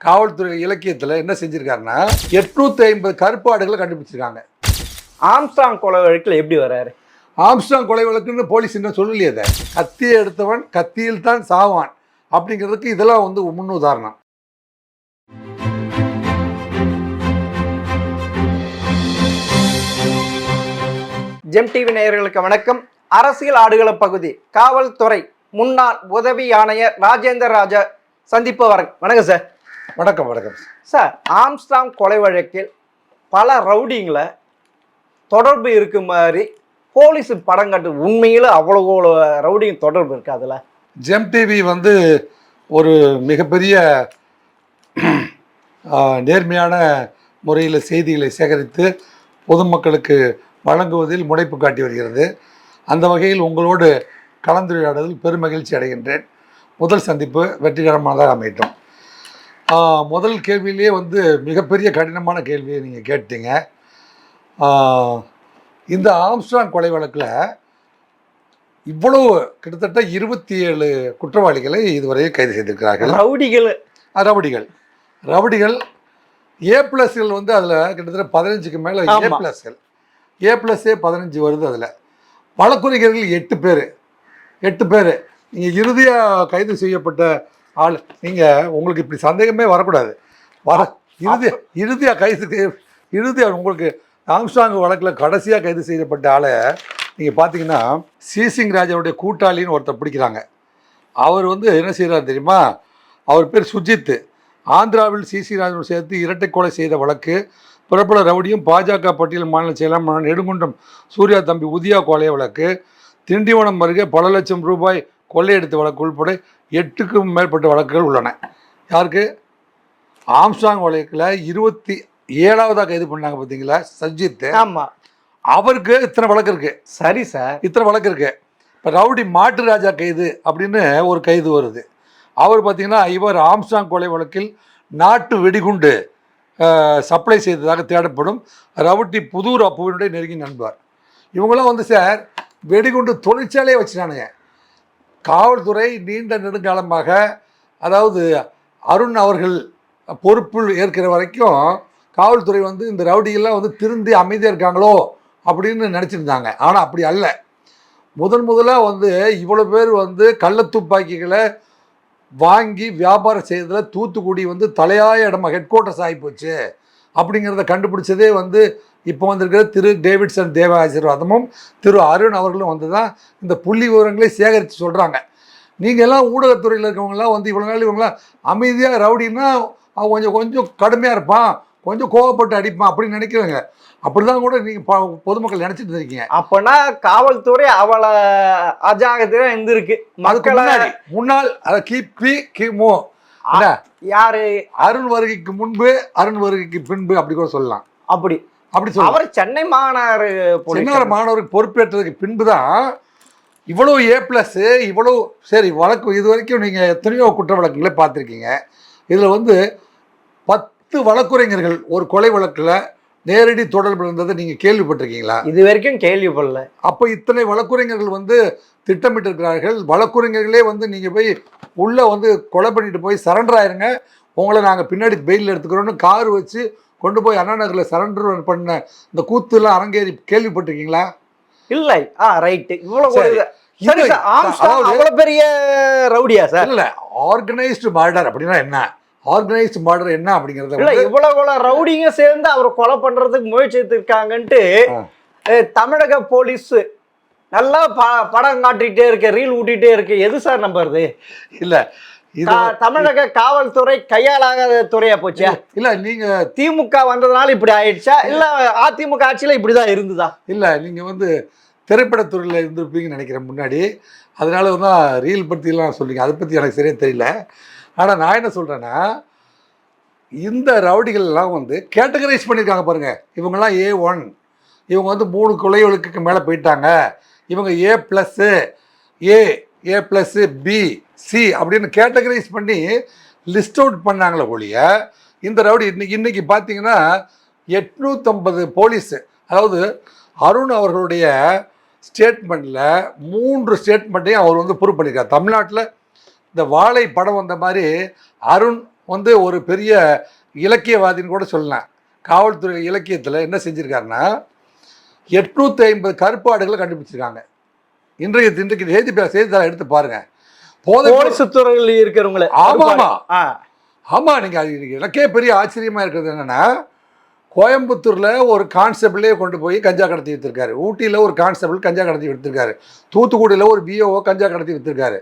காவல்துறை இலக்கியத்தில் என்ன செஞ்சுருக்காருன்னா 850 கருப்பு ஆடுகளை கண்டுபிடிச்சிருக்காங்க. ஆம்ஸ்ட்ராங் கொலை வழக்கில் எப்படி வர்றாரு? ஆம்ஸ்ட்ராங் கொலை வழக்குன்னு போலீஸ் இன்னும் சொல்லலையே. அதை கத்தியை எடுத்தவன் கத்தியில் தான் சாவான் அப்படிங்கிறதுக்கு இதெல்லாம் வந்து முன் உதாரணம். ஜெம் டிவி நேயர்களுக்கு வணக்கம். அரசியல் ஆடுகள பகுதி காவல்துறை முன்னாள் உதவி ஆணையர் ராஜேந்தர் ராஜா சந்திப்பு வணக்கம் சார். வணக்கம் வணக்கம் சார். ஆம்ஸ்ட்ராங் கொலை வழக்கில் பல ரவுடிங்களை தொடர்பு இருக்கு மாதிரி போலீஸ் படம் காட்டு. உண்மையில் அவ்வளோ ரவுடிங்க தொடர்பு இருக்கு. அதில் ஜெம் டிவி வந்து ஒரு மிகப்பெரிய நேர்மையான முறையில் செய்திகளை சேகரித்து பொதுமக்களுக்கு வழங்குவதில் முனைப்பு காட்டி வருகிறது. அந்த வகையில் உங்களோடு கலந்துரையாடுவதில் பெருமகிழ்ச்சி அடைகின்றேன். முதல் சந்திப்பு வெற்றிகரமானதாக அமையட்டும். முதல் கேள்வியிலே வந்து மிகப்பெரிய கடினமான கேள்வியை நீங்கள் கேட்டீங்க. இந்த ஆம்ஸ்ட்ராங் கொலை வழக்கில் இவ்வளவு கிட்டத்தட்ட 27 குற்றவாளிகளை இதுவரை கைது செய்திருக்கிறார்கள். ரவுடிகள் A+கள் வந்து அதில் கிட்டத்தட்ட 15க்கு மேலே A+ஏ 15 வருது. அதில் வழக்குரைஞர்கள் 8 பேர். நீங்கள் இறுதியாக கைது செய்யப்பட்ட ஆள், நீங்கள் உங்களுக்கு இப்படி சந்தேகமே வரக்கூடாது. இறுதியாக உங்களுக்கு ஆம்ஸ்ட்ராங் வழக்கில் கடைசியாக கைது செய்யப்பட்ட ஆளை நீங்கள் பார்த்தீங்கன்னா சிசிங் ராஜாவுடைய கூட்டாளின்னு ஒருத்தர் பிடிக்கிறாங்க. அவர் வந்து என்ன செய்கிறார் தெரியுமா? அவர் பேர் சுஜித். ஆந்திராவில் சிசி ராஜாவோடு சேர்த்து இரட்டை கொலை செய்த வழக்கு, பிரபல ரவுடியும் பாஜக பட்டியல் மாநில செயலாளர் நெடுங்குன்றம் சூர்யா தம்பி உதயா கொலை வழக்கு, திண்டிவனம் அருகே பல லட்சம் ரூபாய் கொள்ளையடித்த வழக்கு உள்பட 8க்கும் மேற்பட்ட வழக்குகள் உள்ளன. யாருக்கு? ஆம்ஸ்ட்ராங் வழக்கில் 27ஆவதாக கைது பண்ணாங்க பார்த்தீங்களா, சஜித். ஆமாம், அவருக்கு இத்தனை வழக்கு இருக்குது. சரி சார், இத்தனை வழக்கு இருக்குது. இப்போ ரவுடி மாட்டு ராஜா கைது அப்படின்னு ஒரு கைது வருது. அவர் பார்த்தீங்கன்னா இவர் ஆம்ஸ்ட்ராங் கொலை வழக்கில் நாட்டு வெடிகுண்டு சப்ளை செய்ததாக தேடப்படும் ரவுடி புதூர் அப்புவினுடைய நெருங்கி நண்பர். இவங்களாம் வந்து சார் வெடிகுண்டு தொழிற்சாலையே வச்சுட்டானுங்க. காவல்துறை நீண்ட நெடுங்காலமாக, அதாவது அருண் அவர்கள் பொறுப்பில் ஏற்கிற வரைக்கும் காவல்துறை வந்து இந்த ரவுடிகள்லாம் வந்து திருந்தி அமைதியாக இருக்காங்களோ அப்படின்னு நினச்சிருந்தாங்க. ஆனால் அப்படி அல்ல. முதலாக வந்து இவ்வளோ பேர் வந்து கள்ளத்துப்பாக்கிகளை வாங்கி வியாபாரம் செய்ததில் தூத்துக்குடி வந்து தலையாய இடமா ஹெட் குவார்ட்டர்ஸ் ஆகிப்போச்சு அப்படிங்கிறத கண்டுபிடிச்சதே வந்து இப்போ வந்திருக்கிற திரு டேவிட்சன் தேவ ஆசீர்வாதமும் திரு அருண் அவர்களும் வந்து தான் இந்த புள்ளி விவரங்களை சேகரித்து சொல்கிறாங்க. நீங்கள் எல்லாம் ஊடகத்துறையில் இருக்கவங்களாம் வந்து இவ்வளோ நாள் இவங்களாம் அமைதியாக ரவுடின்னா அவன் கொஞ்சம் கடுமையாக இருப்பான், கொஞ்சம் கோவப்பட்டு அடிப்பான் அப்படின்னு நினைக்கிறாங்க. அப்படி தான் கூட நீங்கள் பொதுமக்கள் நினச்சிட்டு இருக்கீங்க. அப்போனா காவல்துறை அவளை அஜாகத்தையாக இருந்திருக்கு. மக்களை முன்னால் அதை கிமு யாரு அருண் வருகைக்கு முன்பு, அருண் வருகைக்கு பின்பு அப்படி கூட சொல்லலாம். அப்படி சொல்ல அவர் சென்னை மாநகருக்கு பொறுப்பேற்றதுக்கு பின்பு தான் இவ்வளோ A+, இவ்வளோ சரி வழக்கு. இது வரைக்கும் நீங்கள் எத்தனையோ குற்ற வழக்குகளை பார்த்துருக்கீங்க. இதில் வந்து 10 வழக்குரைஞர்கள் ஒரு கொலை வழக்கில் நேரடி தொடர்பு இருந்ததை நீங்கள் கேள்விப்பட்டிருக்கீங்களா? இது வரைக்கும் கேள்விப்படல. அப்போ இத்தனை வழக்குரைஞர்கள் வந்து திட்டமிட்டிருக்கிறார்கள். வழக்குரைஞர்களே வந்து நீங்கள் போய் உள்ளே வந்து கொலை பண்ணிட்டு போய் சரண்டர் ஆயிருங்க, உங்களை நாங்கள் பின்னாடி பெயில் எடுத்துக்கிறோன்னு கார் வச்சு கொண்டு போய் அண்ணா நகரில் சரண்டர் பண்ண இந்த கூத்துலாம் அரங்கேறி கேள்விப்பட்டிருக்கீங்களா? இல்லை. ரைட்டு. இவ்வளோ பெரிய ரவுடியா சார்? இல்லை, ஆர்கனைஸ்டு மர்டர் அப்படின்னா என்ன, ஆர்கனைஸ்டு மர்டர் என்ன அப்படிங்கிறது இல்லை. இவ்வளோ ரவுடிங்க சேர்ந்து அவரை கொலை பண்ணுறதுக்கு முயற்சி எடுத்திருக்காங்கன்ட்டு தமிழக போலீஸ் நல்லா படம் காட்டிகிட்டே இருக்கு, ரீல் ஊட்டிகிட்டே இருக்கு. எது சார் நம்புறது? இல்லை, தமிழக காவல்துறை கையாளாத துறையா போச்சு. இல்ல நீங்க திமுக வந்ததுனால இப்படி ஆயிடுச்சா, இல்ல அதிமுக ஆட்சியில இப்படிதான் இருந்ததா? இல்ல நீங்க வந்து திரைப்படத்துறையில இருந்திருப்பீங்கன்னு நினைக்கிறேன் முன்னாடி. அதனால தான் ரீல் பற்றிலாம் சொல்றீங்க. அதை பற்றி எனக்கு சரியாக தெரியல. ஆனால் நான் என்ன சொல்கிறேன்னா, இந்த ரவுடிகள்லாம் வந்து கேட்டகரைஸ் பண்ணியிருக்காங்க பாருங்கள். இவங்கெல்லாம் A1, இவங்க வந்து 3 கொலைகளுக்கு மேலே போயிட்டாங்க, இவங்க A+, B, C அப்படின்னு கேட்டகரைஸ் பண்ணி லிஸ்ட் அவுட் பண்ணாங்களே ஒழிய, இந்த ரவுடி இன்னைக்கு பார்த்தீங்கன்னா 850 போலீஸு, அதாவது அருண் அவர்களுடைய ஸ்டேட்மெண்ட்டில் 3 ஸ்டேட்மெண்ட்டையும் அவர் வந்து ப்ரூவ் பண்ணியிருக்கார். தமிழ்நாட்டில் இந்த வாழை படம் வந்த மாதிரி அருண் வந்து ஒரு பெரிய இலக்கியவாதின்னு கூட சொல்லலாம். காவல்துறை இலக்கியத்தில் என்ன செஞ்சுருக்காருன்னா 850 கருப்பாடுகளை கண்டுபிடிச்சிருக்காங்க. இன்றைக்கு செய்தித்தாளை எடுத்து பாருங்க. போலீஸ் துறையில் இருக்கிறவங்கள. ஆமா, நீங்க எனக்கே பெரிய ஆச்சரியமா இருக்கிறது என்னன்னா, கோயம்புத்தூர்ல ஒரு கான்ஸ்டபிளே கொண்டு போய் கஞ்சா கடத்தி வித்திருக்காரு. ஊட்டியில் ஒரு கான்ஸ்டபிள் கஞ்சா கடத்தி வித்திருக்காரு. தூத்துக்குடியில் ஒரு பிஓஓ கஞ்சா கடத்தி வித்திருக்காரு.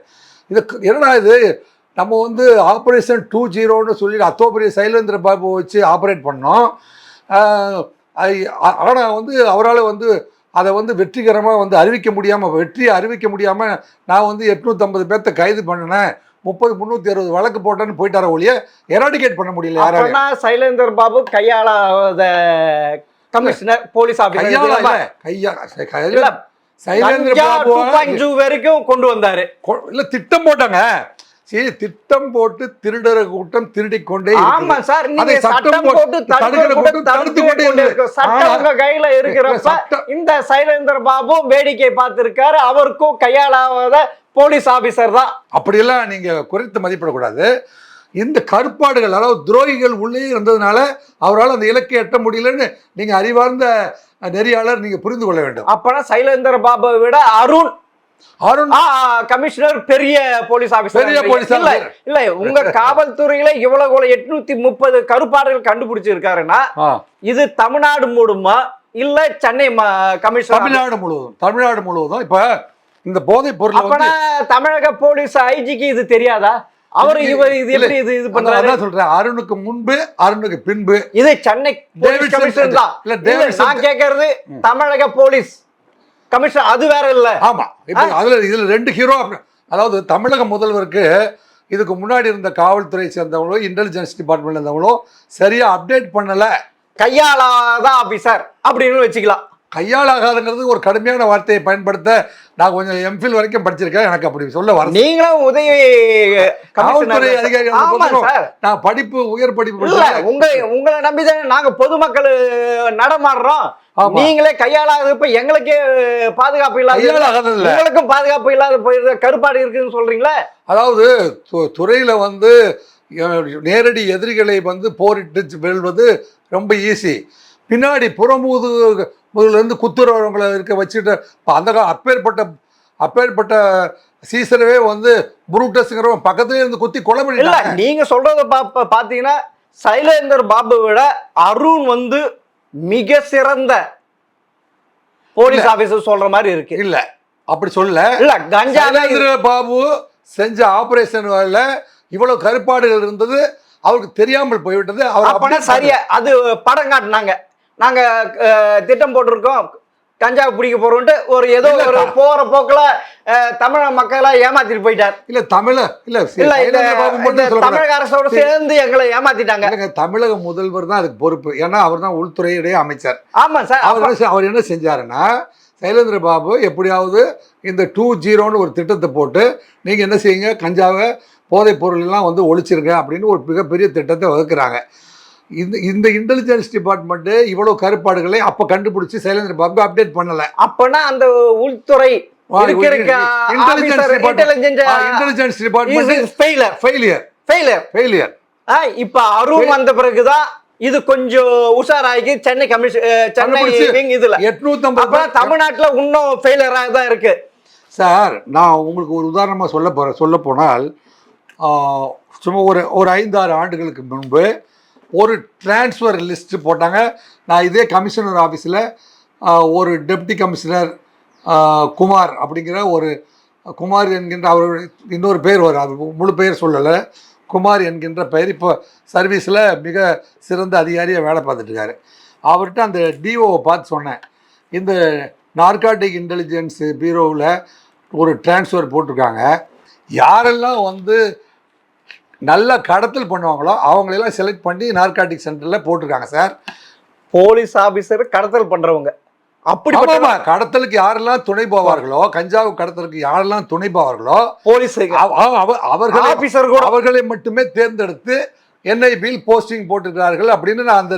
இது என்னடா இது, நம்ம வந்து ஆப்ரேஷன் 20ன்னு சொல்லி அத்தோ பெரிய சைலேந்திர பாபு வச்சு ஆப்ரேட் பண்ணோம். ஆனால் வந்து அவரால் வந்து அதை வந்து வெற்றிகரமாக வந்து வெற்றியை அறிவிக்க முடியாமல் நான் வந்து 850 பேர்த்த கைது பண்ணினேன், 360 வழக்கு போட்டேன்னு போயிட்டார ஒழிய எராடிகேட் பண்ண முடியல. யாராலும் சைலேந்தர் பாபு கையாளாத கமிஷனர் போலீஸ் சைலேந்திர பாபு 2.0 வரைக்கும் கொண்டு வந்தாரு. இல்ல திட்டம் போட்டாங்க. சரி, திட்டம் போட்டு திருடர கூட்டம் திருடிக்கொண்டே கையில இருக்கிறப்ப இந்த சைலேந்தர் பாபு வேடிக்கை பார்த்திருக்காரு. அவருக்கும் கையாளாத போலீஸ் ஆபீசர் தான். அப்படியெல்லாம் நீங்க குறைத்து மதிப்பிடக்கூடாது. இந்த கருப்பாடுகள், அதாவது துரோகிகள் உள்ளே இருந்ததுனால அவரால் அந்த இலக்கை எட்ட முடியலன்னு நீங்க அறிவார்ந்த நெறியாளர் நீங்க புரிந்து கொள்ள வேண்டும். அப்பனா சைலேந்தர் பாபுவை விட அருண் கமிஷனர் பெரிய போலீஸ் ஆபீசர் இல்ல. உங்க காவல்துறையில இவ்வளவு 830 கருப்பாடுகள் கண்டுபிடிச்சிருக்காருன்னா இது தமிழ்நாடு முழுமா இல்ல சென்னை கமிஷனர்? தமிழ்நாடு முழுவதும். இப்ப இந்த போதை பொருள் தமிழக போலீஸ் ஐஜிக்கு இது தெரியாதா? அவரு இது எப்படி இது பண்றாரு? சொல்றேன், அருணுக்கு முன்பு அருணுக்கு பின்பு இது சென்னை போலீஸ் கமிஷனர் தான். நான் கேட்கறது தமிழக போலீஸ் கமிஷன், அது வேற இல்ல. ஆமா, இப்ப இதுல 2 ஹீரோ. அதாவது தமிழக முதல்வருக்கு இதுக்கு முன்னாடி இருந்த காவல்துறை சேர்ந்தவங்களும் இன்டெலிஜென்ஸ் டிபார்ட்மெண்ட் இருந்தவங்களும் சரியா அப்டேட் பண்ணல. கையாளாத ஆபீசர் அப்படின்னு வச்சுக்கலாம். கையாளாகாதுங்கிறது ஒரு கடுமையான வார்த்தையை பயன்படுத்த நான் கொஞ்சம் எம்ஃபில் வரைக்கும் படிச்சிருக்கேன். எனக்கு அப்படி சொல்ல வர நீங்களும் உதவி காவல்துறை அதிகாரிகள் நான் படிப்பு உயர் படிப்பு உங்களை நம்பிதான் நாங்க பொதுமக்கள் நடமாடுறோம். நீங்களே கையாளாத எங்களுக்கே பாதுகாப்பு இல்லாத, உங்களுக்கும் பாதுகாப்பு இல்லாத போயிருந்த கருப்பாடு இருக்குன்னு சொல்றீங்களா? அதாவது துறையில வந்து நேரடி எதிரிகளை வந்து போரிட்டு வெல்வது ரொம்ப ஈஸி. பின்னாடி புறமுதுலேருந்து குத்துறவங்களை இருக்க வச்சுட்டு அந்த அப்பேற்பட்ட சீசரவே வந்து புரூட்டஸ்ங்கிறவன் பக்கத்துலேயே இருந்து குத்தி கொலை பண்ணிடல. நீங்க சொல்றத பார்த்தீங்கன்னா சைலேந்தர் பாபு விட அருண் வந்து மிக சிறந்த போலீஸ் ஆபீசர் சொல்ற மாதிரி இருக்கு. இல்ல, அப்படி சொல்ல. இல்ல, கஞ்சா பாபு செஞ்ச ஆபரேஷன் இவ்வளவு கருப்பாடுகள் இருந்தது அவருக்கு தெரியாமல் போய்விட்டது. அவர் சரியா அது படம் காட்டினாங்க. நாங்க திட்டம் போட்டிருக்கோம் கஞ்சா பிடிக்க போறோம்ட்டு ஏதோ ஒரு போற போக்குல தமிழக மக்களை ஏமாத்திட்டு போயிட்டார். இல்ல தமிழக அரசோட சேர்ந்து எங்களை ஏமாத்திட்டாங்க. தமிழக முதல்வர் தான் அதுக்கு பொறுப்பு. ஏன்னா அவர் தான் உள்துறையுடைய அமைச்சர். ஆமா சார். அவர் என்ன செஞ்சாருன்னா, சைலேந்திர பாபு எப்படியாவது இந்த 2.0ன்னு ஒரு திட்டத்தை போட்டு நீங்க என்ன செய்யுங்க, கஞ்சாவை போதைப் பொருள் எல்லாம் வந்து ஒழிச்சிருங்க அப்படின்னு ஒரு மிகப்பெரிய திட்டத்தை வகுக்கிறாங்க. இந்த இன்டெலிஜென்ஸ் டிபார்ட்மெண்ட் இவ்வளவு கருப்பாடுகளை அப்ப கண்டுபிடிச்சு சைலேந்திர பாபு அப்டேட் பண்ணல. அப்பனா அந்த உள்துறை இப்ப அருண் வந்த பிறகுதான் இது கொஞ்சம் உஷாராகி சென்னை கமிஷன் இதுல 850 தமிழ்நாட்டுல இன்னும் ஃபெயிலியரா தான் இருக்கு. சார், நான் உங்களுக்கு ஒரு உதாரணமா சொல்ல போனால் சும்மா ஒரு 5-6 ஆண்டுகளுக்கு முன்பு ஒரு டிரான்ஸ்ஃபர் லிஸ்ட் போட்டாங்க. நான் இதே கமிஷனர் ஆஃபீஸில் ஒரு டெப்டி கமிஷனர் குமார் அப்படிங்கிற ஒரு குமார் என்கின்ற அவருடைய இன்னொரு பேர் வரும், அது முழு பெயர் சொல்லலை, குமார் என்கின்ற பெயர் இப்போ சர்வீஸில் மிக சிறந்த அதிகாரியாக வேலை பார்த்துட்ருக்காரு. அவர்கிட்ட அந்த டிஓவை பார்த்து சொன்னேன், இந்த நார்காட்டிக் இன்டெலிஜென்ஸ் பியூரோவில் ஒரு டிரான்ஸ்ஃபர் போட்டிருக்காங்க, யாரெல்லாம் வந்து நல்லா கடத்தல் பண்ணுவாங்களோ அவங்களெல்லாம் செலக்ட் பண்ணி நார்காட்டிக் சென்டரில் போட்டிருக்காங்க சார். போலீஸ் ஆஃபீஸர் கடத்தல் பண்ணுறவங்க அப்படி கடத்தலுக்கு யாரெல்லாம் துணை போவார்களோ, கஞ்சாவு கடத்தலுக்கு யாரெல்லாம் துணை போவார்களோ போலீஸ் அவர்களை மட்டுமே தேர்ந்தெடுத்து என்ஐபியில் போஸ்டிங் போட்டுக்கிறார்கள் அப்படின்னு நான் அந்த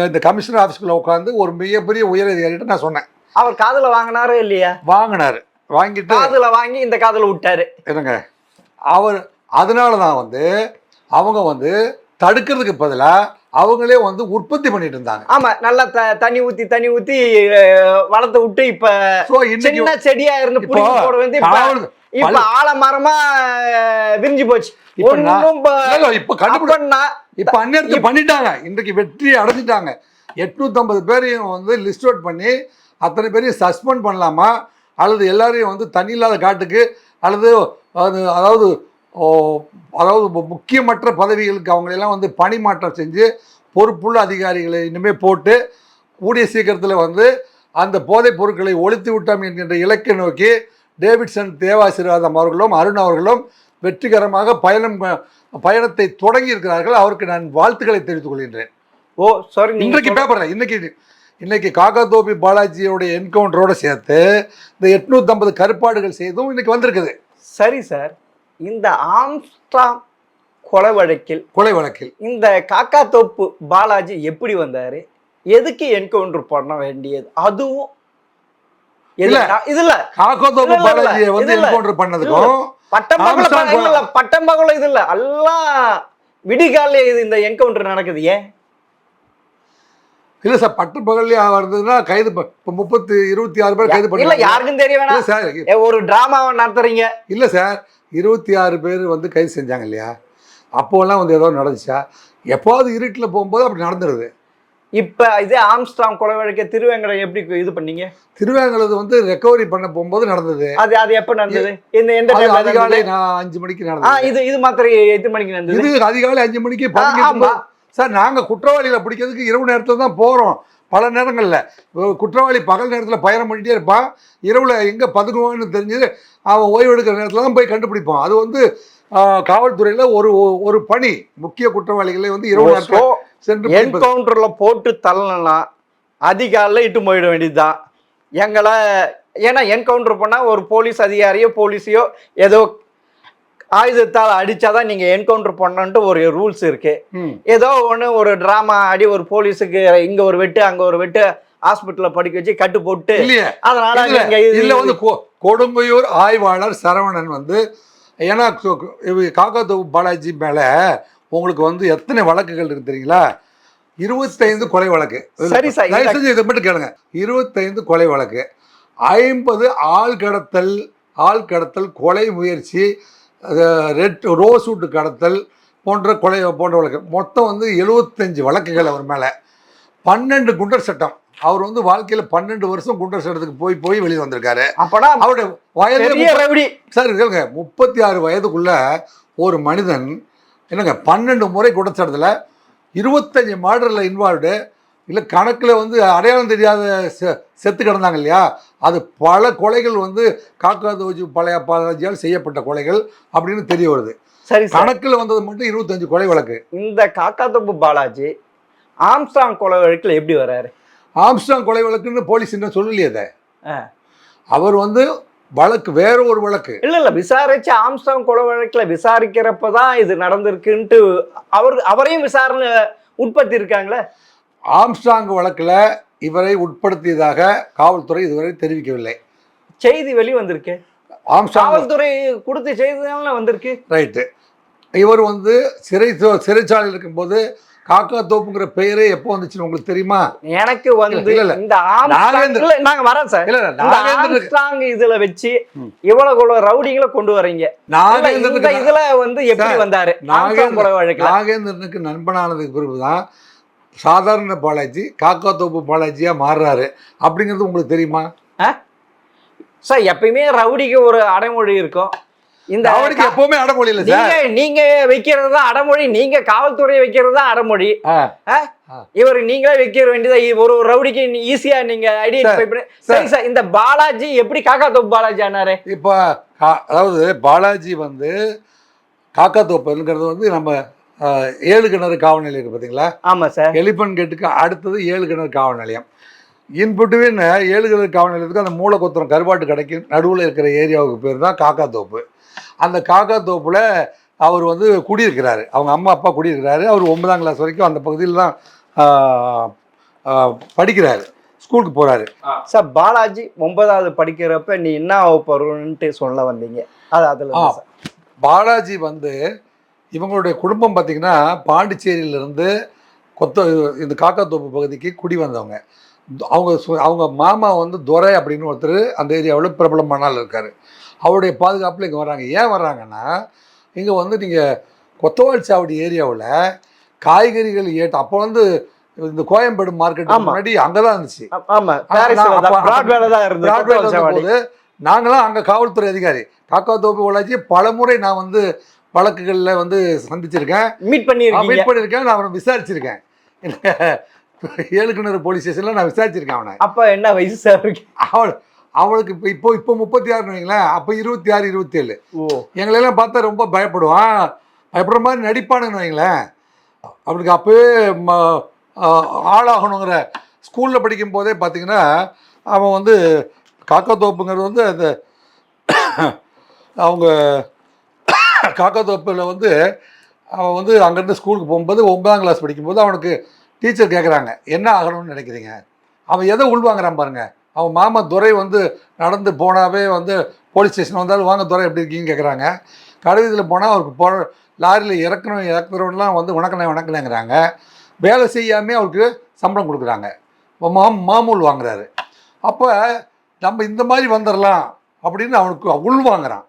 இந்த கமிஷனர் ஆஃபீஸ்க்குள்ள உட்காந்து ஒரு மிகப்பெரிய உயர் அதிகாரிகிட்ட நான் சொன்னேன். அவர் காதில் வாங்கினாரோ இல்லையா? வாங்கினாரு. வாங்கிட்டு காதில் வாங்கி இந்த காதில் விட்டாரு. என்னங்க அவர் அதனால தான் வந்து அவங்க வந்து தடுக்கிறதுக்கு பதிலாக அவங்களே வந்து உற்பத்தி பண்ணிட்டு இருந்தாங்க. ஆமா, நல்லா தண்ணி ஊத்தி வளர்த்து விட்டு இப்ப சின்ன செடியா இருந்து புடிச்சு போட வந்து இப்ப ஆலமரமா விரிஞ்சு போச்சு. இப்ப அந்நேரத்தை பண்ணிட்டாங்க, இன்றைக்கு வெற்றி அடைஞ்சிட்டாங்க. 850 பேரையும் வந்து லிஸ்ட் அவுட் பண்ணி அத்தனை பேரையும் சஸ்பெண்ட் பண்ணலாமா, அல்லது எல்லாரையும் வந்து தண்ணி இல்லாத காட்டுக்கு அல்லது அதாவது முக்கியமற்ற பதவிகளுக்கு அவங்களெல்லாம் வந்து பணி மாற்றம் செஞ்சு பொறுப்புள்ள அதிகாரிகளை இனிமேல் போட்டு கூடிய சீக்கிரத்தில் வந்து அந்த போதைப் பொருட்களை ஒழித்து விட்டோம் என்கின்ற இலக்கை நோக்கி டேவிட்சன் தேவாசீர்வாதம் அவர்களும் அருண் அவர்களும் வெற்றிகரமாக பயணத்தை தொடங்கி இருக்கிறார்கள். அவருக்கு நான் வாழ்த்துக்களை தெரிவித்துக் கொள்கின்றேன். இன்றைக்கு பேப்பர்ல இன்னைக்கு காக்காதோபி பாலாஜியோடைய என்கவுண்டரோட சேர்த்து இந்த 850 கருப்பாடுகள் செய்தும் இன்னைக்கு வந்திருக்குது. சரி சார், இந்த ஆம்ஸ்ட்ராங் கொலை வழக்கில் இந்த காக்காத்தோப்பு பாலாஜி எப்படி வந்தாரு, எதுக்கு என்கவுண்டர் பண்ண வேண்டியது? அதுவும் இதுல காக்காத்தோப்பு பாலாஜியை வந்து என்கவுண்டர் பண்ணதுக்கும் பட்டம்பகல இது இல்ல, எல்லாம் விடிகால இது இந்த என்கவுண்டர் நடக்குது. ஏன் இல்ல சார், பட்டு பகல்லையா வருதுன்னா கைது 26 பேர் கைது பண்ணல, யாருக்கும் தெரிய வேணாம் சார். ஒரு டிராமாவை நடத்துறீங்க. இல்ல சார், 26 பேர் வந்து கைது செஞ்சாங்க இல்லையா, அப்போல்லாம் வந்து ஏதோ நடந்துச்சா? எப்போது இருட்டில் போகும்போது அப்படி நடந்துருது. இப்போ இதே ஆம்ஸ்ட்ராங் கொலை வழக்கை திருவேங்கடம் எப்படி இது பண்ணீங்க? திருவேங்கலது வந்து ரெக்கவரி பண்ண போகும்போது நடந்தது. அது எப்போ நடந்தது? எந்த அதிகாலை 5 மணிக்கு நடந்தது. இது மாத்திரை 8 மணிக்கு நடந்தது. இது அதிகாலை 5 மணிக்கு சார். நாங்கள் குற்றவாளிகளை பிடிக்கிறதுக்கு இரவு நேரத்தில் தான் போகிறோம். பல நேரங்களில் குற்றவாளி பகல் நேரத்தில் பயணம் பண்ணிகிட்டே இருப்பான், இரவில் எங்கே பதுங்குவான்னு தெரிஞ்சது அவன் ஓய்வு எடுக்கிற நேரத்தில் தான் போய் கண்டுபிடிப்பான். அது வந்து காவல்துறையில் ஒரு பணி. முக்கிய குற்றவாளிகளை வந்து இரவு நேரத்தில் சென்று என்கவுண்டரில் போட்டு தள்ளலாம், அதிகாலையில் இட்டு போயிட வேண்டியதுதான் எங்களை. ஏன்னா என்கவுண்டர் பண்ணால் ஒரு போலீஸ் அதிகாரியோ போலீஸையோ ஏதோ ஆயுதத்தால் அடிச்சாதான் நீங்க என்கவுண்டர் பண்ணன்ட்டு ஒரு ரூல்ஸ் இருக்கு. ஏதோ ஒண்ணு ஒரு டிராமா ஆடி ஒரு போலீஸுக்கு இங்க ஒரு வெட்டு அங்க ஒரு வெட்டு ஹாஸ்பிட்டல்ல படிக்க வச்சு கட்டு போட்டு, அதனால இதுல வந்து கொடுங்கையூர் ஆய்வாளர் சரவணன் வந்து, ஏன்னா காக்காத்தோப்பு பாலாஜி மேல உங்களுக்கு வந்து எத்தனை வழக்குகள் இருக்கு தெரியுங்களா? 25 கொலை வழக்கு. சரி சார், இதை மட்டும் கேளுங்க. 25 கொலை வழக்கு, 50 ஆள் கடத்தல், கொலை முயற்சி, ரோசூட்டு கடத்தல் போன்ற வழக்கு. மொத்தம் வந்து 75 வழக்குகள் அவர் மேலே. 12 குண்டர் சட்டம். அவர் வந்து வாழ்க்கையில் 12 வருஷம் குண்டர் சட்டத்துக்கு போய் வெளியே வந்திருக்காரு. அவருடைய வயது சார் கேளுங்க, 36 வயதுக்குள்ள ஒரு மனிதன் என்னங்க 12 முறை குண்டர் சட்டத்தில் 25 மர்டரில் இன்வால்வ்டு. இல்லை கணக்கில் வந்து அடையாளம் தெரியாத செத்து கிடந்தாங்க இல்லையா, அது பல கொலைகள் வந்து காக்காத்தோப்பு பாலாஜியால் செய்யப்பட்ட கொலைகள் அப்படின்னு தெரிய வருது. சரி, கணக்கில் வந்தது மட்டும் 25 கொலை வழக்கு. இந்த காக்காத்தோப்பு பாலாஜி ஆம்ஸ்ட்ராங் கொலை வழக்கில் எப்படி வர்றாரு? ஆம்ஸ்ட்ராங் கொலை வழக்குன்னு போலீஸ் இன்னும் சொல்லலையே. அதை அவர் வந்து வழக்கு வேற ஒரு வழக்கு இல்ல விசாரிச்சு ஆம்ஸ்ட்ராங் கொலை வழக்கில் விசாரிக்கிறப்பதான் இது நடந்திருக்குன்ட்டு அவரையும் விசாரணை உட்படுத்தி இருக்காங்களே. ஆம்ஸ்ட்ராங் வழக்கில் இவரை உட்படுத்தியதாக காவல்துறை இதுவரை தெரிவிக்கவில்லை. செய்தி வெளிவந்திருக்கு, காவல்துறை கொடுத்த செய்திதான் வந்திருக்கு. ரைட்டு. இவர் வந்து சிறைச்சாலையில் இருக்கும்போது காக்காத்தோப்புங்கிற பெயரே எப்போ வந்துச்சுன்னு உங்களுக்கு தெரியுமா? எனக்கு வந்து இந்த நாங்க வரோம் சார். ஆம்ஸ்ட்ராங் இதுல வச்சு இவ்வளவு ரவுடிங்களை கொண்டு வரீங்க. இதுல வந்து எப்படி வந்தாரு? நாகேந்திரனுக்கு நண்பனானதுக்கு பிறகுதான் சாதாரண பாலாஜி காக்காத்தோப்பு பாலாஜியா மாறுறாரு அப்படிங்கிறது உங்களுக்கு தெரியுமா சார்? எப்பயுமே ரவுடிக்கு ஒரு அடைமொழி இருக்கும். இந்த ரவுடிக்கு எப்பவுமே அடைமொழி இல்ல சார். நீங்க வைக்கிறது தான் அடைமொழி, நீங்க காவல்துறை வைக்கிறது தான் அடைமொழி. இவர் நீங்களே வைக்க வேண்டியதா? ஒரு ரவுடிக்கு ஈஸியா நீங்க ஐடென்டிஃபை பண்ணி. சரி சார், இந்த பாலாஜி எப்படி காக்காத்தோப்பு பாலாஜி ஆனாரு? இப்போ அதாவது பாலாஜி வந்து காக்காத்தோப்புங்கிறது வந்து நம்ம 7 கிணறு காவல் நிலையம் இருக்கு பார்த்தீங்களா? ஆமாம் சார். எலிபன் கேட்டுக்கு அடுத்தது 7 கிணறு காவல் நிலையம். இன்புட்டுவின் 7 கிணறு காவல் நிலையத்துக்கு அந்த மூலக்கொத்தரம் கருவாட்டு கடைக்கு நடுவில் இருக்கிற ஏரியாவுக்கு பேர் தான் காக்காத்தோப்பு. அந்த காக்காத்தோப்பில் அவர் வந்து குடியிருக்கிறாரு, அவங்க அம்மா அப்பா குடியிருக்கிறாரு. அவர் 9ஆம் கிளாஸ் வரைக்கும் அந்த பகுதியில் தான் படிக்கிறாரு, ஸ்கூலுக்கு போகிறாரு. சார், பாலாஜி 9வது படிக்கிறப்ப நீ என்ன ஆக போறன்ட்டு சொல்ல வந்தீங்க? அது அதில் பாலாஜி வந்து இவங்களுடைய குடும்பம் பார்த்திங்கன்னா பாண்டிச்சேரியிலேருந்து இந்த காக்காத்தோப்பு பகுதிக்கு குடி வந்தவங்க. அவங்க மாமா வந்து துரை அப்படின்னு ஒருத்தர் அந்த ஏரியாவில் பிரபலமான ஆள் இருக்கார். அவருடைய பாதுகாப்பில் இங்கே வராங்க. ஏன் வர்றாங்கன்னா, இங்கே வந்து நீங்கள் கொத்தவால் சாவடி ஏரியாவில் காய்கறிகள் அப்போ வந்து இந்த கோயம்பேடு மார்க்கெட் முன்னாடி அங்கே தான் இருந்துச்சு. போது நாங்களாம் அங்கே காவல்துறை அதிகாரி காக்காத்தோப்பு வளாச்சி பலமுறை நான் வந்து வழக்குகளில் வந்து சந்திச்சிருக்கேன், மீட் பண்ணியிருக்கேன், நான் அவனை விசாரிச்சிருக்கேன். 7 கிணறு போலீஸ் ஸ்டேஷனில் நான் விசாரிச்சிருக்கேன் அவனை. அப்போ என்ன வயசு சார்? அவளுக்கு இப்போ 36 வைங்களேன், அப்போ 26 27. எங்களெல்லாம் பார்த்தா ரொம்ப பயப்படுவான், பயப்படுற மாதிரி நடிப்பானுன்னு வைங்களேன். அவனுக்கு அப்போவே ஆளாகணுங்கிற ஸ்கூலில் படிக்கும் போதே பார்த்தீங்கன்னா அவன் வந்து காக்காத்தோப்புங்கிறது வந்து அந்த அவங்க காக்காத்தோப்பில் வந்து அவன் வந்து அங்கேருந்து ஸ்கூலுக்கு போகும்போது 9ஆம் கிளாஸ் படிக்கும்போது அவனுக்கு டீச்சர் கேட்குறாங்க என்ன ஆகணும்னு நினைக்கிறீங்க. அவன் எதை உள்வாங்கிறான் பாருங்க. அவன் மாமா துரை வந்து நடந்து போனாவே வந்து போலீஸ் ஸ்டேஷன் வந்தாலும் வாங்க துரை எப்படி இருக்கீங்கன்னு கேட்குறாங்க. கடைவீதியில் போனால் அவருக்கு லாரியில் இறக்குறவன்லாம் வந்து வணக்கலைங்கிறாங்க. வேலை செய்யாமே அவருக்கு சம்பளம் கொடுக்குறாங்க, மாமூல் வாங்குறாரு. அப்போ நம்ம இந்த மாதிரி வந்துடலாம் அப்படின்னு அவனுக்கு உள்வாங்கிறான்.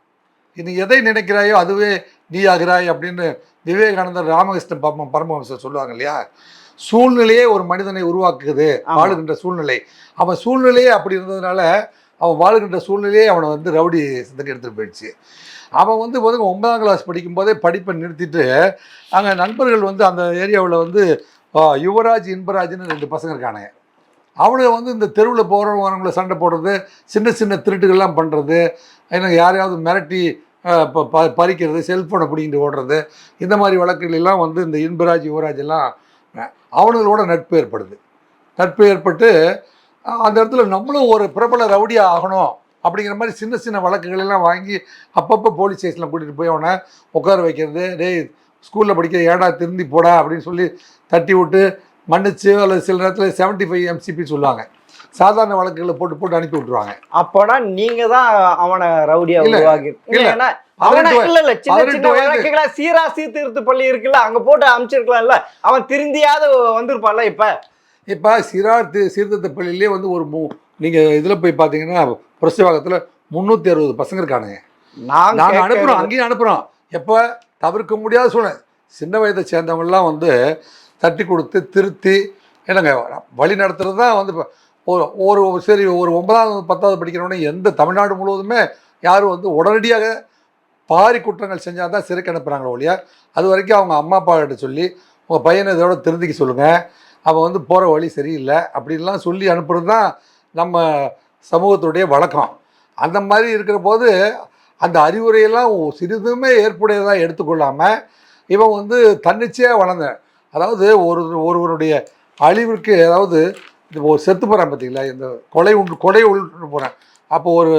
நீ எதை நினைக்கிறாயோ அதுவே நீ ஆகிறாய் அப்படின்னு விவேகானந்தர் ராமகிருஷ்ண பரமஹம்சர் சொல்லுவாங்க இல்லையா. சூழ்நிலையே ஒரு மனிதனை உருவாக்குது, வாழுகின்ற சூழ்நிலை. அவன் சூழ்நிலையே அப்படி இருந்ததுனால அவன் வாழுகின்ற சூழ்நிலையே அவனை வந்து ரவுடி சிந்தனை எடுத்துகிட்டு போயிடுச்சு. அவன் வந்து 9ஆம் கிளாஸ் படிக்கும்போதே படிப்பை நிறுத்திட்டு அங்கே நண்பர்கள் வந்து அந்த ஏரியாவில் வந்து யுவராஜ் இன்பராஜ்னு 2 பசங்க இருக்கானுங்க. அவனுங்க வந்து இந்த தெருவில் போகிறவங்களை சண்டை போடுறது, சின்ன சின்ன திருட்டுகள்லாம் பண்ணுறது, எனக்கு யாரையாவது மிரட்டி பறிக்கிறது, செல்ஃபோனை பிடிக்கிட்டு ஓடுறது, இந்த மாதிரி வழக்குகளெல்லாம் வந்து இந்த இன்பராஜ் யுவராஜ் எல்லாம் அவனுங்களோட நட்பு ஏற்படுது. நட்பு ஏற்பட்டு அந்த இடத்துல நம்மளும் ஒரு பிரபல ரவுடியாக ஆகணும் அப்படிங்கிற மாதிரி சின்ன சின்ன வழக்குகளெல்லாம் வாங்கி அப்பப்போ போலீஸ் ஸ்டேஷனில் கூட்டிகிட்டு போய் அவனை உட்கார வைக்கிறது. டேய் ஸ்கூலில் படிக்க ஏடா திருந்தி போடா அப்படின்னு சொல்லி தட்டி விட்டு மன்னிச்சு, அல்லது சில நேரத்தில் 75 MCP சொல்லுவாங்க, சாதாரண வழக்குகளை போட்டு அனுப்பி விட்டுருவாங்க. அப்போனா நீங்க தான் அவனை ரவுடியா உருவாக்கி சீரா சீர்திருத்த பள்ளி இருக்குல்ல, அங்க போட்டு அனுப்பிச்சிருக்கலாம்ல, அவன் திருந்தியாவது வந்திருப்பான்ல. இப்போ சீர்திருத்த பள்ளியிலே வந்து ஒரு நீங்கள் இதில் போய் பார்த்தீங்கன்னா புரட்சிவாகத்தில் 360 பசங்க இருக்கானுங்க. நாங்கள் அனுப்புகிறோம், அங்கேயும் அனுப்புகிறோம். எப்போ தவிர்க்க முடியாத சூழ்நிலை சின்ன வயதை சேர்ந்தவங்களாம் வந்து தட்டி கொடுத்து திருத்தி என்னங்க வழி நடத்துறது தான் வந்து ஒரு சரி ஒரு 9ஆவது 10ஆவது படிக்கிறவனே எந்த தமிழ்நாடு முழுவதுமே யாரும் வந்து உடனடியாக பாரி குற்றங்கள் செஞ்சால் தான் சிறைக்கு அனுப்புகிறாங்களோ இல்லையா. அது வரைக்கும் அவங்க அம்மா அப்பா கிட்ட சொல்லி உங்கள் பையனை இதோட திருந்திக்க சொல்லுங்கள், அவன் வந்து போகிற வழி சரியில்லை அப்படின்லாம் சொல்லி அனுப்புறது தான் நம்ம சமூகத்துடைய வழக்கம். அந்த மாதிரி இருக்கிற போது அந்த அறிவுரையெல்லாம் சிறிதுமே ஏற்புடையதாக எடுத்துக்கொள்ளாமல் இவன் வந்து தன்னிச்சையாக வளர்ந்த, அதாவது ஒருவருடைய அழிவிற்கு, அதாவது ஒரு செத்து போகிறான் பார்த்தீங்களா, இந்த கொலை உண்டு போகிறேன். அப்போ ஒரு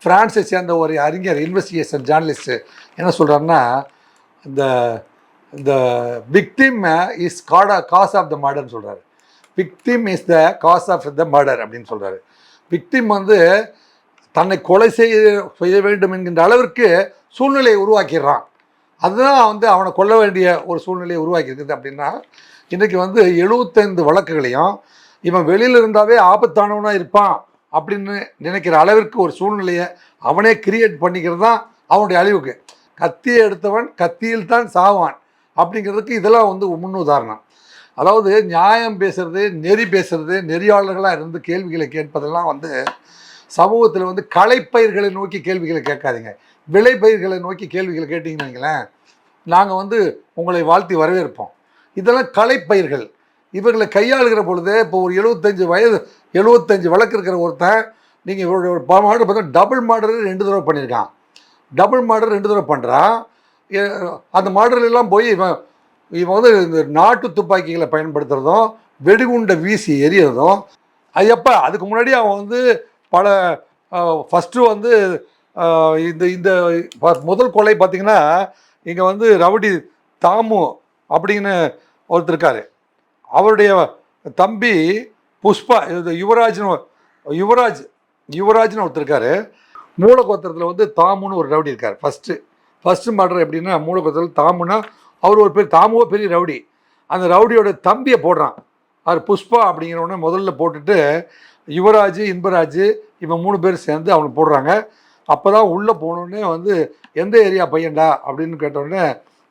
ஃப்ரான்ஸை சேர்ந்த ஒரு அறிஞர் இன்வெஸ்டிகேஷன் ஜேர்னலிஸ்ட்டு என்ன சொல்கிறாருன்னா, இந்த victim is cause of the மர்டர்னு சொல்கிறாரு. Victim is the cause of the murder அப்படின்னு சொல்கிறாரு. விக்டிம் வந்து தன்னை கொலை செய்ய வேண்டும் என்கின்ற அளவிற்கு சூழ்நிலையை உருவாக்கிடுறான். அதுதான் வந்து அவனை கொல்ல வேண்டிய ஒரு சூழ்நிலையை உருவாக்கியிருக்குது. அப்படின்னா இன்றைக்கி வந்து 75 வழக்குகளையும் இவன் வெளியில் இருந்தாவே ஆபத்தானவனாக இருப்பான் அப்படின்னு நினைக்கிற அளவிற்கு ஒரு சூழ்நிலையை அவனே கிரியேட் பண்ணிக்கிறது தான் அவனுடைய அழிவுக்கு. கத்தியை எடுத்தவன் கத்தியில் தான் சாவான் அப்படிங்கிறதுக்கு இதெல்லாம் வந்து முன்னுதாரணம். அதாவது நியாயம் பேசுறது, நெறி பேசுறது, நெறியாளர்களாக இருந்து கேள்விகளை கேட்பதெல்லாம் வந்து சமூகத்தில் வந்து கலைப்பயிர்களை நோக்கி கேள்விகளை கேட்காதீங்க. விளைப்பயிர்களை நோக்கி கேள்விகளை கேட்டிங்கன்னு வைங்களேன், நாங்கள் வந்து உங்களை வாழ்த்தி வரவேற்போம். இதெல்லாம் கலைப்பயிர்கள். இவர்களை கையாளுகிற பொழுது இப்போ ஒரு 75 வழக்கு இருக்கிற ஒருத்தன் நீங்கள் ஒரு மாடர் பார்த்தா டபுள் மாடர் 2 தடவை பண்ணியிருக்கான். டபுள் மாடர் 2 தடவை பண்ணுறான். அந்த மாடர்லாம் போய் இவன் வந்து இந்த நாட்டு துப்பாக்கிகளை பயன்படுத்துகிறதும் வெடிகுண்டை வீசி எரியறதும் அது எப்போ, அதுக்கு முன்னாடி அவன் வந்து பல ஃபஸ்ட்டு வந்து இந்த முதல் கொலை பார்த்திங்கன்னா இங்கே வந்து ரவுடி தாமு அப்படின்னு ஒருத்தர் இருக்கார். அவருடைய தம்பி புஷ்பா, இது யுவராஜ்னு ஒருத்தர் இருக்கார். மூலக்கோத்திரத்தில் வந்து தாமுன்னு ஒரு ரவுடி இருக்கார். ஃபஸ்ட்டு மர்டர் எப்படின்னா மூலக்கோத்திரத்தில் தாமுன்னா அவர் ஒரு பேர் தாமுவோ பெரிய ரவுடி. அந்த ரவுடியோட தம்பியை போடுறான். அவர் புஷ்பா அப்படிங்கிறவன முதல்ல போட்டுட்டு யுவராஜ், இன்பராஜ் இவன் 3 பேர் சேர்ந்து அவனை போடுறாங்க. அப்போ தான் உள்ளே போனோடனே வந்து எந்த ஏரியா பையன்டா அப்படின்னு கேட்டோடனே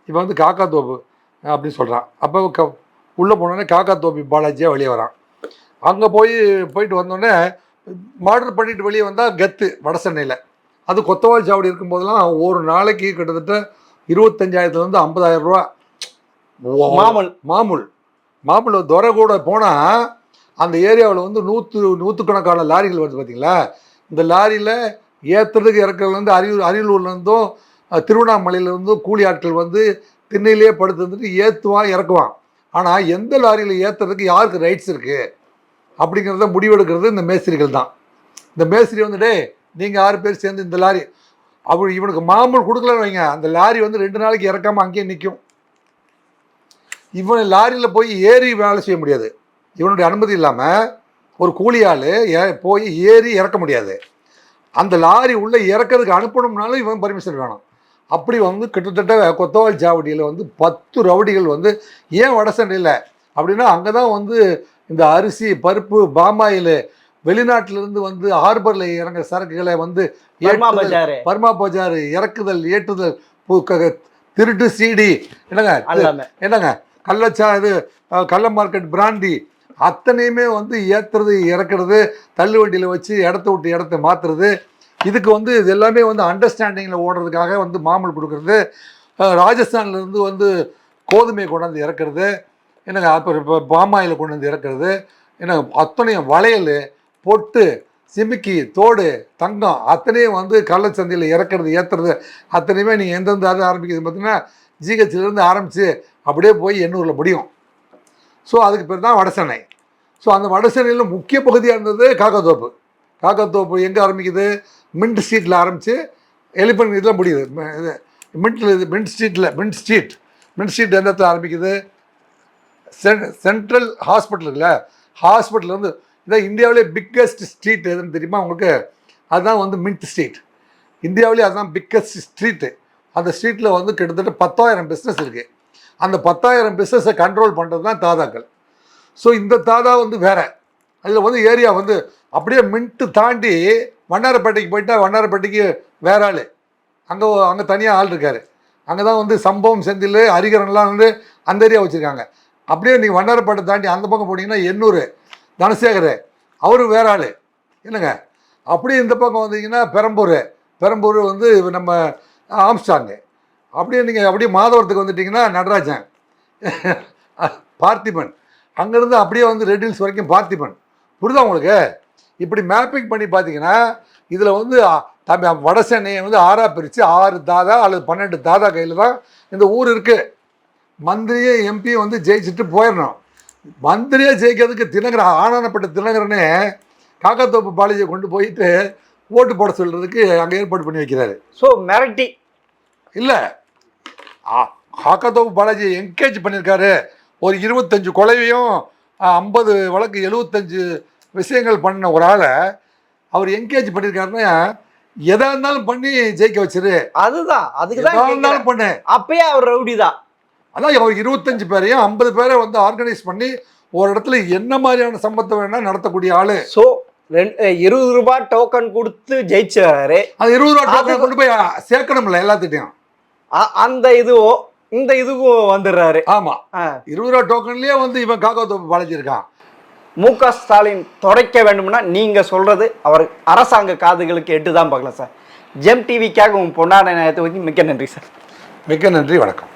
இவன் வந்து காக்கா தோப்பு அப்படின்னு சொல்கிறான். அப்போ உள்ளே போனோடனே காக்கா தோப்பி பாலாஜியாக வெளியே வரான். அங்கே போயிட்டு வந்தோடனே மர்டர் பண்ணிட்டு வெளியே வந்தால் கெத்து வட சென்னையில். அது கொத்தவால் சாவடி இருக்கும்போதெல்லாம் ஒரு நாளைக்கு கிட்டத்தட்ட 25,000 50,000 ரூபா மாமூல் துறை கூட போனால் அந்த ஏரியாவில் வந்து நூற்றுக்கணக்கான லாரிகள் வருது பார்த்தீங்களா. இந்த லாரியில் ஏற்றுறதுக்கு இறக்குறதுலேருந்து அரியலூர்லேருந்தும் திருவண்ணாமலையிலேருந்தும் கூலி ஆட்கள் வந்து திண்ணையிலே படுத்து வந்துட்டு ஏற்றுவான் இறக்குவான். ஆனால் எந்த லாரியில் ஏற்றுறதுக்கு யாருக்கு ரைட்ஸ் இருக்குது அப்படிங்கிறத முடிவெடுக்கிறது இந்த மேஸ்திரிகள் தான். இந்த மேஸ்திரி வந்துட்டு நீங்கள் 6 பேர் சேர்ந்து இந்த லாரி இவனுக்கு மாமூல் கொடுக்கலன்னு வைங்க, அந்த லாரி வந்து 2 நாளைக்கு இறக்காமல் அங்கேயே நிற்கும். இவன் லாரியில் போய் ஏறி வேலை செய்ய முடியாது. இவனுடைய அனுமதி இல்லாமல் ஒரு கூலியால் போய் ஏறி இறக்க முடியாது. அந்த லாரி உள்ளே இறக்கிறதுக்கு அனுப்பணும்னாலும் இவன் பர்மிஷன் வேணும். அப்படி வந்து கிட்டத்தட்ட கொத்தவால் சாவடியில் வந்து 10 ரவுடிகள் வந்து ஏன் வட சென்னையில் அப்படின்னா அங்கே தான் வந்து இந்த அரிசி பருப்பு பாமாயில் வெளிநாட்டிலிருந்து வந்து ஹார்பரில் இறங்குற சரக்குகளை வந்து பர்மா பஜார் இறக்குதல் ஏற்றுதல் திருட்டு சீடி என்னங்க கள்ள மார்க்கெட் பிராண்டி அத்தனையுமே வந்து ஏற்றுறது இறக்குறது தள்ளு வண்டியில் வச்சு இடத்த விட்டு இடத்த மாற்றுறது. இதுக்கு வந்து இது எல்லாமே வந்து அண்டர்ஸ்டாண்டிங்கில் ஓடுறதுக்காக வந்து மாமூல் கொடுக்குறது. ராஜஸ்தான்லேருந்து வந்து கோதுமையை கொண்டாந்து இறக்குறது என்னங்க, அப்புறம் இப்போ பாமாயில் கொண்டு வந்து இறக்குறது என்னங்க, அத்தனையும் வளையல் பொட்டு சிமிக்கி தோடு தங்கம் அத்தனையும் வந்து கள்ளச்சந்தையில் இறக்குறது ஏற்றுறது அத்தனையுமே நீங்கள் எந்தெந்த அது ஆரம்பிக்கிறது பார்த்தீங்கன்னா ஜிஹெச்சிலேருந்து ஆரம்பித்து அப்படியே போய் எண்ணூரில் முடியும். ஸோ அதுக்கு பேர் தான் வடசென்னை. ஸோ அந்த வடசென்னையில் முக்கிய பகுதியாக இருந்தது காக்காத்தோப்பு. காக்காத்தோப்பு எங்கே ஆரம்பிக்குது? மின்ட் ஸ்ட்ரீட்டில் ஆரம்பித்து எலிபென்ட் இதில் முடியுது. இது மின்ட் ஸ்ட்ரீட் எந்த இடத்துல ஆரம்பிக்குது? சென்ட்ரல் ஹாஸ்பிட்டல் இருக்குல்ல, ஹாஸ்பிட்டல்லேருந்து இதான் இந்தியாவிலே பிக்கஸ்ட் ஸ்ட்ரீட் எதுன்னு தெரியுமா உங்களுக்கு? அதுதான் வந்து மின்ட் ஸ்ட்ரீட். இந்தியாவிலே அதுதான் பிக்கஸ்ட் ஸ்ட்ரீட்டு. அந்த ஸ்ட்ரீட்டில் வந்து கிட்டத்தட்ட 10,000 பிஸ்னஸ் இருக்குது. அந்த 10,000 பிஸ்னஸை கண்ட்ரோல் பண்ணுறது தான் தாதாக்கள். ஸோ இந்த தாதா வந்து வேறு. அதில் வந்து ஏரியா வந்து அப்படியே மின்ட்டு தாண்டி வண்ணாரப்பேட்டைக்கு போயிட்டால் வண்ணாரப்பேட்டைக்கு வேற ஆள், அங்கே தனியாக ஆள் இருக்கார். அங்கே தான் வந்து சம்பவம் செந்தில் அரிகரன்லாம் வந்து அந்த ஏரியா வச்சுருக்காங்க. அப்படியே நீங்கள் வண்ணாரப்பேட்டை தாண்டி அந்த பக்கம் போனீங்கன்னா எண்ணூர் தனசேகர் அவரு வேற ஆள் என்னங்க. அப்படியே இந்த பக்கம் வந்தீங்கன்னா பெரம்பூர் வந்து நம்ம ஆம்ஸ்டாங்கு. அப்படியே நீங்கள் அப்படியே மாதவரத்துக்கு வந்துட்டிங்கன்னா நடராஜன் பார்த்திபன், அங்கேருந்து அப்படியே வந்து ரெட் ஹில்ஸ் வரைக்கும் பார்த்திபன். புரியுதா உங்களுக்கு? இப்படி மேப்பிங் பண்ணி பார்த்தீங்கன்னா இதில் வந்து வட சென்னையை வந்து 6ஆக பிரித்து 6 தாதா அல்லது 12 தாதா கையில் தான் இந்த ஊர் இருக்குது. மந்திரியே எம்பியும் வந்து ஜெயிச்சுட்டு போயிடணும். மந்திரியே ஜெயிக்கிறதுக்கு தினகரன் ஆனானப்பட்ட தினகரனே காக்காத்தோப்பு பாலாஜியை கொண்டு போயிட்டு ஓட்டு போட சொல்கிறதுக்கு அங்கே ஏற்பாடு பண்ணி வைக்கிறாரு. ஸோ மிரட்டி இல்லை, காக்காத்தோப்பு பாலாஜியை என்கரேஜ் பண்ணியிருக்காரு. ஒரு 25 கொலைவையும் 50 வழக்கு 75 விஷயங்கள் பண்ண ஒரு ஆளை அவர் என்கரேஜ் பண்ணியிருக்காருன்னா எதா இருந்தாலும் பண்ணி ஜெயிக்க வச்சிரு. அதுதான் அதுக்கு பண்ணு. அப்பயே அவர் ரவுடி தான். அதான் அவர் 25 பேரையும் 50 பேரை வந்து ஆர்கனைஸ் பண்ணி ஒரு இடத்துல என்ன மாதிரியான சம்பவத்தை வேணா நடத்தக்கூடிய ஆளு. ஸோ 20 ரூபாய் டோக்கன் கொடுத்து ஜெயிச்சாரு. அது 20 ரூபாய் டோக்கன் கொண்டு போய் சேர்க்கணும்ல எல்லாத்திட்டையும். அந்த இதுவும் இந்த இதுவும் வந்துடுறாரு. ஆமா, 20 ரூபாய் டோக்கன்லயே வந்து இவன் காக்காத்தோப்பு பாலாஜி இருக்கான். மு.க. ஸ்டாலின் துடைக்க வேண்டும்னா நீங்க சொல்றது அவர் அரசாங்க காதுகளுக்கு எட்டு தான் பார்க்கலாம் சார். ஜெம் டிவிக்காக உங்க பொன்னான நேரத்தை மிக்க நன்றி சார். மிக்க நன்றி, வணக்கம்.